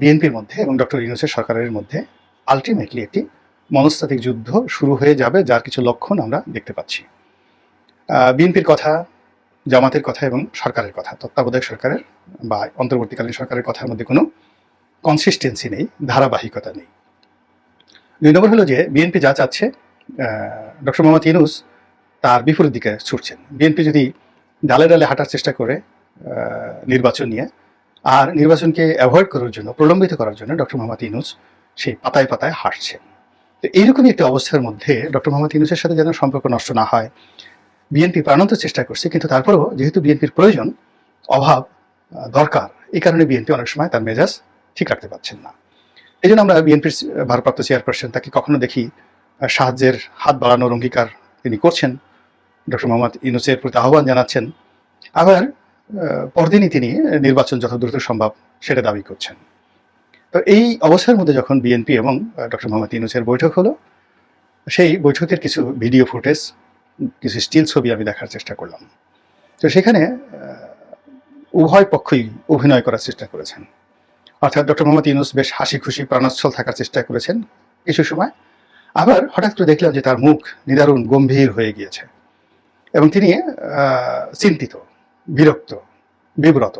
বিএনপির মধ্যে এবং ডক্টর ইউনূসের সরকারের মধ্যে আলটিমেটলি একটি মনস্তাত্ত্বিক যুদ্ধ শুরু হয়ে যাবে, যার কিছু লক্ষণ আমরা দেখতে পাচ্ছি। বিএনপির কথা, জামাতের কথা এবং সরকারের কথা, তত্ত্বাবধায়ক সরকারের বা অন্তর্বর্তীকালীন সরকারের কথার মধ্যে কোনো কনসিস্টেন্সি নেই, ধারাবাহিকতা নেই। ২ নম্বর হলো যে বিএনপি যা চাচ্ছে, ডক্টর মোহাম্মদ ইউনূস তার বিপরীত দিকে ছুটছেন। বিএনপি যদি ডালে ডালে হাঁটার চেষ্টা করে নির্বাচন নিয়ে, আর নির্বাচনকে অ্যাভয়েড করার জন্য, প্রলম্বিত করার জন্য ডক্টর মোহাম্মদ ইউনূস সেই পাতায় পাতায় হাঁটছেন। তো এইরকমই একটি অবস্থার মধ্যে ডক্টর মোহাম্মদ ইউনূসের সাথে যেন সম্পর্ক নষ্ট না হয়, বিএনপি প্রাণান্ত চেষ্টা করছে, কিন্তু তারপরেও যেহেতু বিএনপির প্রয়োজন, অভাব, দরকার, এই কারণে বিএনপি অনেক সময় তার মেজাজ ঠিক রাখতে পারছেন না। এই জন্য আমরা বিএনপির ভারপ্রাপ্ত চেয়ারপারসন তাকে কখনো দেখি সাহায্যের হাত বাড়ানোর অঙ্গীকার তিনি করছেন, ডক্টর মোহাম্মদ ইউনূসের প্রতি আহ্বান জানাচ্ছেন, আবার পরদিনই তিনি নির্বাচন যত দ্রুত সম্ভব সেটা দাবি করছেন। তো এই অবস্থার মধ্যে যখন বিএনপি এবং ডক্টর মোহাম্মদ ইউনূসের বৈঠক হলো, সেই বৈঠকের কিছু ভিডিও ফুটেজ, কিছু স্টিল ছবি আমি দেখার চেষ্টা করলাম। তো সেখানে উভয় পক্ষই অভিনয় করার চেষ্টা করেছেন। অর্থাৎ ডক্টর মোহাম্মদ ইউনূস বেশ হাসি খুশি প্রাণোচ্ছল থাকার চেষ্টা করেছেন কিছু সময়, আবার হঠাৎ করে দেখলাম যে তার মুখ নিদারুণ গম্ভীর হয়ে গিয়েছে এবং তিনি চিন্তিত, বিরক্ত, বিব্রত,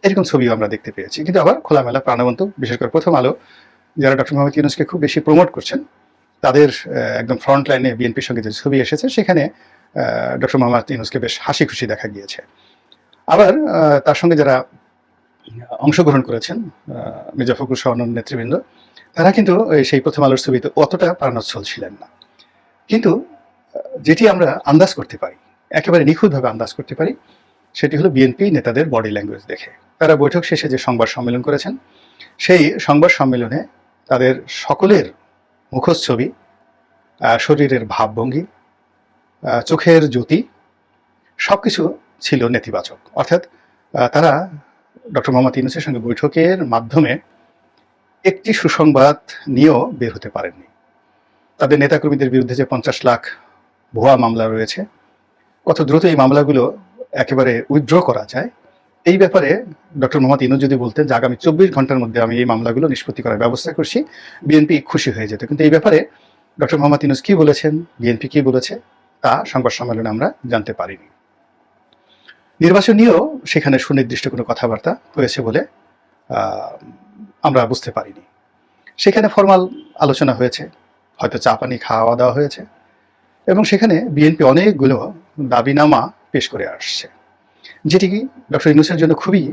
এরকম ছবিও আমরা দেখতে পেয়েছি। কিন্তু আবার খোলামেলা, প্রাণবন্ত, বিশেষ করে প্রথম আলো যারা ডক্টর মোহাম্মদ ইউনূসকে খুব বেশি প্রমোট করছেন, তাদের একদম ফ্রন্ট লাইনে বিএনপির সঙ্গে যে ছবি এসেছে, সেখানে ডক্টর মোহাম্মদ ইউনূসকে বেশ হাসি খুশি দেখা গিয়েছে। আবার তার সঙ্গে যারা অংশগ্রহণ করেছেন, মির্জা ফখরুল সহ অন্যান্য নেতৃবৃন্দ, তারা কিন্তু সেই প্রথম আলোর ছবিতে অতটা প্রাণোচ্ছল ছিলেন না। কিন্তু যেটি আমরা আন্দাজ করতে পারি, একেবারে নিখুঁতভাবে আন্দাজ করতে পারি, সেটি হলো বিএনপি নেতাদের বডি ল্যাঙ্গুয়েজ দেখে। তারা বৈঠক শেষে যে সংবাদ সম্মেলন করেছেন, সেই সংবাদ সম্মেলনে তাদের সকলের মুখচ্ছবি, শরীরের ভাবভঙ্গি, চোখের জ্যোতি, সব কিছু ছিল নেতিবাচক। অর্থাৎ তারা ডক্টর মোহাম্মদ ইউনূসের সঙ্গে বৈঠকের মাধ্যমে একটি সুসংবাদ নিয়েও বের হতে পারেননি। তাদের নেতাকর্মীদের বিরুদ্ধে যে 50 লাখ ভুয়া মামলা রয়েছে, কত দ্রুত এই মামলাগুলো একেবারে উইথড্র করা যায়, এই ব্যাপারে ডক্টর মোহাম্মদ ইউনূস যদি বলতেন যে আগামী 24 ঘন্টার মধ্যে আমি এই মামলাগুলো নিষ্পত্তি করার ব্যবস্থা করছি, বিএনপি খুশি হয়ে যেত। কিন্তু এই ব্যাপারে ডক্টর মোহাম্মদ ইউনূস কী বলেছেন, বিএনপি কী বলেছে, তা সংবাদ সম্মেলনে আমরা জানতে পারিনি। নির্বাচন নিয়েও সেখানে সুনির্দিষ্ট কোনো কথাবার্তা হয়েছে বলে আমরা বুঝতে পারিনি। সেখানে ফরমাল আলোচনা হয়েছে, হয়তো চা পানি খাওয়া দাওয়া হয়েছে, এবং সেখানে বিএনপি অনেকগুলো দাবিনামা পেশ করে আসছে, যেটি ডক্টর ইউনূসের জন্য খুবই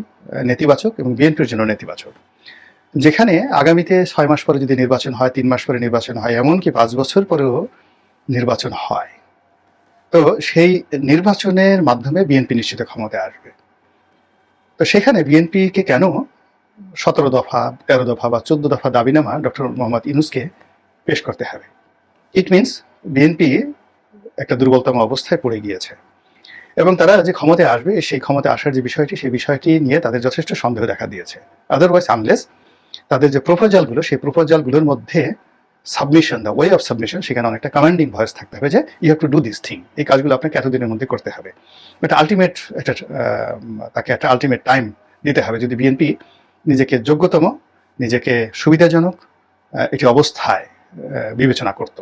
নেতিবাচক এবং বিএনপির জন্য নেতিবাচক। যেখানে আগামীতে 6 মাস পরে যদি নির্বাচন হয়, 3 মাস পরে নির্বাচন হয়, এমনকি 5 বছর পরেও নির্বাচন হয়, তো সেই নির্বাচনের মাধ্যমে বিএনপি নিশ্চিত ক্ষমতায় আসবে। তো সেখানে বিএনপিকে কেন 17 দফা, 13 দফা বা 14 দফা দাবিনামা ডক্টর মোহাম্মদ ইউনূসকে পেশ করতে হবে? ইট মিনস বিএনপি একটা দুর্বলতম অবস্থায় পড়ে গিয়েছে এবং তারা যে ক্ষমতায় আসবে, সেই ক্ষমতায় আসার যে বিষয়টি, সেই বিষয়টি নিয়ে তাদের যথেষ্ট সন্দেহ দেখা দিয়েছে। আদারওয়াইজ আনলেস তাদের যে প্রপোজালগুলো, সেই প্রপোজালগুলোর মধ্যে submission, the way of submission, সেখানে অনেকটা কমান্ডিং ভয়েস থাকতে হবে যে you have to do this thing, এই কাজগুলো আপনাকে এতদিনের মধ্যে করতে হবে। এটা আলটিমেট, তাকে একটা আলটিমেট টাইম দিতে হবে যদি বিএনপি নিজেকে যোগ্যতম, নিজেকে সুবিধাজনক একটি অবস্থায় বিবেচনা করত।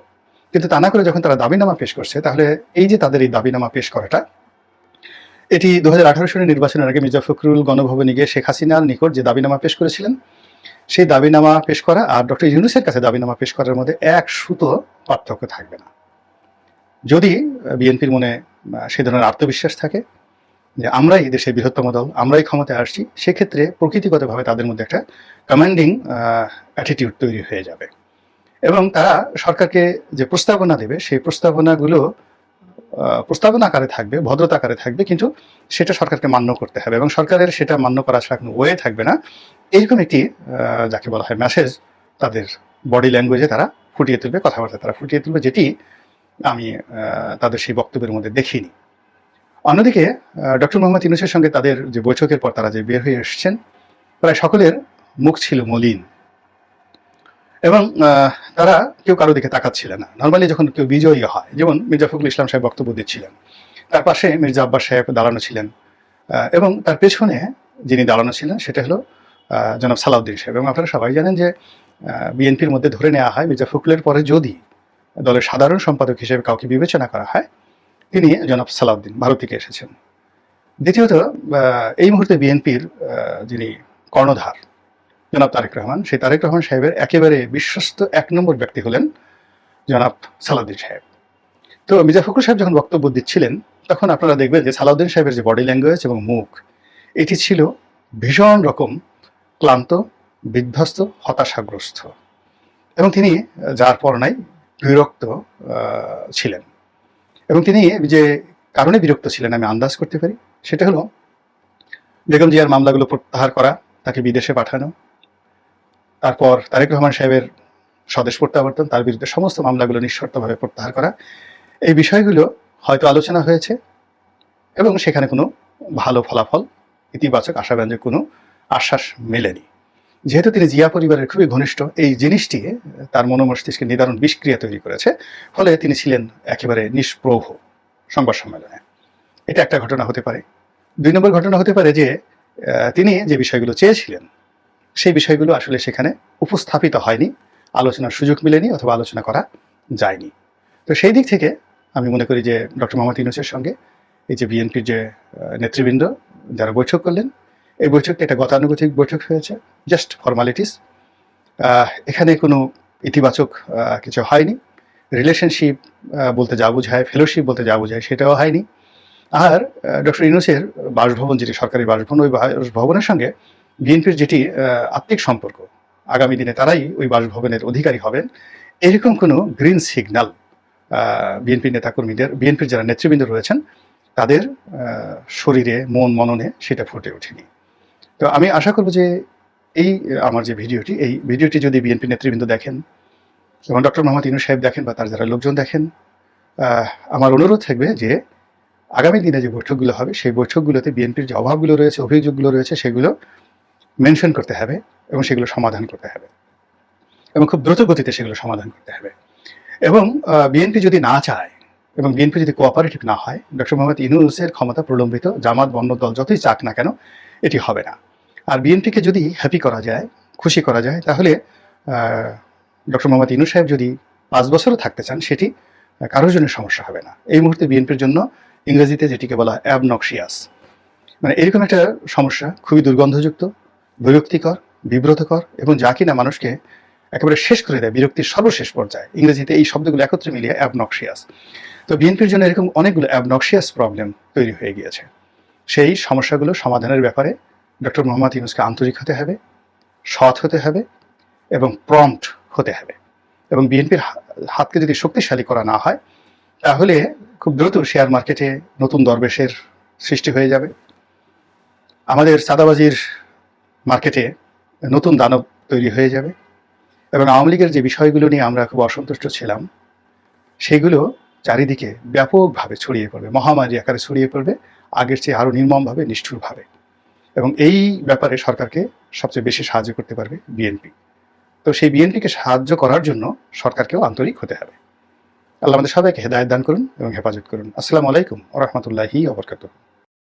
কিন্তু তা না করে যখন তারা দাবিনামা পেশ করছে, তাহলে এই যে তাদের এই দাবিনামা পেশ করাটা, এটি 2018 সালের নির্বাচনের আগে মির্জা ফখরুল গণভবনে গিয়ে শেখ হাসিনার নিকট যে দাবিনামা পেশ করেছিলেন, সেই দাবিনামা পেশ করা আর ডক্টর ইউনূসের কাছে দাবিনামা পেশ করার মধ্যে এক সুতো পার্থক্য থাকবে না। যদি বিএনপির মনে সেই ধরনের আত্মবিশ্বাস থাকে যে আমরাই দেশের বৃহত্তম দল, আমরাই ক্ষমতায় আসছি, সেক্ষেত্রে প্রকৃতিগতভাবে তাদের মধ্যে একটা কমান্ডিং অ্যাটিটিউড তৈরি হয়ে যাবে এবং তারা সরকারকে যে প্রস্তাবনা দেবে, সেই প্রস্তাবনাগুলো প্রস্তাবনা আকারে থাকবে, ভদ্রতা আকারে থাকবে, কিন্তু সেটা সরকারকে মান্য করতে হবে এবং সরকারের সেটা মান্য করা ছাড়া কোনো ওয়ে থাকবে না। এইরকম একটি যাকে বলা হয় মেসেজ তাদের বডি ল্যাঙ্গুয়েজে তারা ফুটিয়ে তুলবে, কথাবার্তা তারা ফুটিয়ে তুলবে, যেটি আমি তাদের সেই বক্তব্যের মধ্যে দেখিনি। অন্যদিকে ডক্টর মোহাম্মদ ইউনূসের সঙ্গে তাদের যে বৈঠকের পর তারা যে বের হয়ে এসেছেন, প্রায় সকলের মুখ ছিল মলিন এবং তারা কেউ কারো দিকে তাকাচ্ছিলেন না। নর্মালি যখন কেউ বিজয়ী হয়, যেমন মির্জা ফখরুল ইসলাম সাহেব বক্তব্য দিচ্ছিলেন, তার পাশে মির্জা আব্বাস সাহেব দাঁড়ানো ছিলেন এবং তার পেছনে যিনি দাঁড়ানো ছিলেন সেটা হলো জনাব সালাউদ্দিন সাহেব। এবং আপনারা সবাই জানেন যে বিএনপির মধ্যে ধরে নেওয়া হয় মির্জা ফখরুলের পরে যদি দলের সাধারণ সম্পাদক হিসেবে কাউকে বিবেচনা করা হয়, তিনি জনাব সালাউদ্দিন ভারত থেকে এসেছেন। দ্বিতীয়ত, এই মুহূর্তে বিএনপির যিনি কর্ণধার জনাব তারেক রহমান, সেই তারেক রহমান সাহেবের একেবারে বিশ্বস্ত 1 নম্বর ব্যক্তি হলেন জনাব সালাউদ্দিন সাহেব। তো মির্জা ফখরুল সাহেব যখন বক্তব্য দিচ্ছিলেন, তখন আপনারা দেখবেন যে সালাউদ্দিন সাহেবের যে বডি ল্যাঙ্গুয়েজ এবং মুখ, এটি ছিল ভীষণ রকম ক্লান্ত, বিধ্বস্ত, হতাশাগ্রস্ত, এবং তিনি যার পর নাই বিরক্ত ছিলেন। এবং তিনি যে কারণে বিরক্ত ছিলেন আমি আন্দাজ করতে পারি, সেটা হলো বেগম জিয়ার মামলাগুলো প্রত্যাহার করা, তাকে বিদেশে পাঠানো, তারপর তারেক রহমান সাহেবের স্বদেশ প্রত্যাবর্তন, তার বিরুদ্ধে সমস্ত মামলাগুলো নিঃশর্তভাবে প্রত্যাহার করা, এই বিষয়গুলো হয়তো আলোচনা হয়েছে এবং সেখানে কোনো ভালো ফলাফল, ইতিবাচক আশাব্যঞ্জক কোনো আশ্বাস মেলেনি। যেহেতু তিনি জিয়া পরিবারের খুবই ঘনিষ্ঠ, এই জিনিসটি তার মনোমস্তিষ্কে নিদারুণ বিষক্রিয়া তৈরি করেছে, ফলে তিনি ছিলেন একেবারে নিষ্প্রভ সংবাদ সম্মেলনে। এটা একটা ঘটনা হতে পারে। 2 নম্বর ঘটনা হতে পারে যে তিনি যে বিষয়গুলো চেয়েছিলেন সেই বিষয়গুলো আসলে সেখানে উপস্থাপিত হয়নি, আলোচনার সুযোগ মিলেনি অথবা আলোচনা করা যায়নি। তো সেই দিক থেকে আমি মনে করি যে ডক্টর মোহাম্মদ ইউনূসের সঙ্গে এই যে বিএনপির যে নেতৃবৃন্দ যারা বৈঠক করলেন, এই বৈঠকটা একটা গতানুগতিক বৈঠক হয়েছে, জাস্ট ফর্মালিটিস। এখানে কোনো ইতিবাচক কিছু হয়নি। রিলেশনশিপ বলতে যা বোঝায়, ফেলোশিপ বলতে যা বোঝায় সেটাও হয়নি। আর ডক্টর ইউনূসের বাসভবন, যেটি সরকারি বাসভবন, ওই বাসভবনের সঙ্গে বিএনপির যেটি আত্মিক সম্পর্ক, আগামী দিনে তারাই ওই বাসভবনের অধিকারী হবেন, এরকম কোনো গ্রিন সিগন্যাল বিএনপির নেতাকর্মীদের, বিএনপির যারা নেতৃবৃন্দ রয়েছেন তাদের শরীরে, মন মননে সেটা ফুটে ওঠেনি। তো আমি আশা করব যে এই আমার যে ভিডিওটি, এই ভিডিওটি যদি বিএনপি নেতৃবৃন্দ দেখেন এবং ডক্টর মোহাম্মদ ইউনূস সাহেব দেখেন বা তার যারা লোকজন দেখেন, আমার অনুরোধ থাকবে যে আগামী দিনে যে বৈঠকগুলো হবে সেই বৈঠকগুলোতে বিএনপির যে অভাবগুলো রয়েছে, অভিযোগগুলো রয়েছে, সেগুলো মেনশন করতে হবে এবং সেগুলো সমাধান করতে হবে এবং খুব দ্রুত গতিতে সেগুলো সমাধান করতে হবে। এবং বিএনপি যদি না চায় এবং বিএনপি যদি কোঅপারেটিভ না হয়, ডক্টর মোহাম্মদ ইউনূসের ক্ষমতা প্রলম্বিত, জামাত বন্য দল যতই চাক না কেন এটি হবে না। আর বিএনপিকে যদি হ্যাপি করা যায়, খুশি করা যায়, তাহলে ডক্টর মোহাম্মদ ইউনূস সাহেব যদি 5 বছরও থাকতে চান, সেটি কারোর জন্য সমস্যা হবে না। এই মুহূর্তে বিএনপির জন্য ইংরেজিতে যেটিকে বলা হয় অ্যাবনক্সিয়াস, মানে এরকম একটা সমস্যা, খুবই দুর্গন্ধযুক্ত, বিরক্তিকর, বিব্রতকর এবং যা কিনা মানুষকে একেবারে শেষ করে দেয়, বিরক্তির সর্বশেষ পর্যায়ে। ইংরেজিতে এই শব্দগুলো একত্রে মিলিয়ে অ্যাবনক্সিয়াস। তো বিএনপির জন্য এরকম অনেকগুলো অ্যাবনক্সিয়াস প্রবলেম তৈরি হয়ে গিয়েছে। সেই সমস্যাগুলো সমাধানের ব্যাপারে ডক্টর মোহাম্মদ ইউনূসকে আন্তরিক হতে হবে, সৎ হতে হবে এবং প্রম্পট হতে হবে। এবং বিএনপির হাতকে যদি শক্তিশালী করা না হয়, তাহলে খুব দ্রুত শেয়ার মার্কেটে নতুন দরবেশের সৃষ্টি হয়ে যাবে। আমাদের চাঁদাবাজির মার্কেটে নতুন দানব তৈরি হয়ে যাবে এবং আওয়ামী লীগের যে বিষয়গুলো নিয়ে আমরা খুব অসন্তুষ্ট ছিলাম, সেগুলো চারিদিকে ব্যাপকভাবে ছড়িয়ে পড়বে, মহামারী আকারে ছড়িয়ে পড়বে, আগের চেয়ে আরও নির্মমভাবে, নিষ্ঠুরভাবে। এবং এই ব্যাপারে সরকারকে সবচেয়ে বেশি সাহায্য করতে পারবে বিএনপি। তো সেই বিএনপিকে সাহায্য করার জন্য সরকারকেও আন্তরিক হতে হবে। আল্লাহ আমাদের সবাইকে হেদায়েত দান করুন এবং হেফাজত করুন। আসসালামু আলাইকুম ওয়া রাহমাতুল্লাহি ওয়া বারাকাতুহু।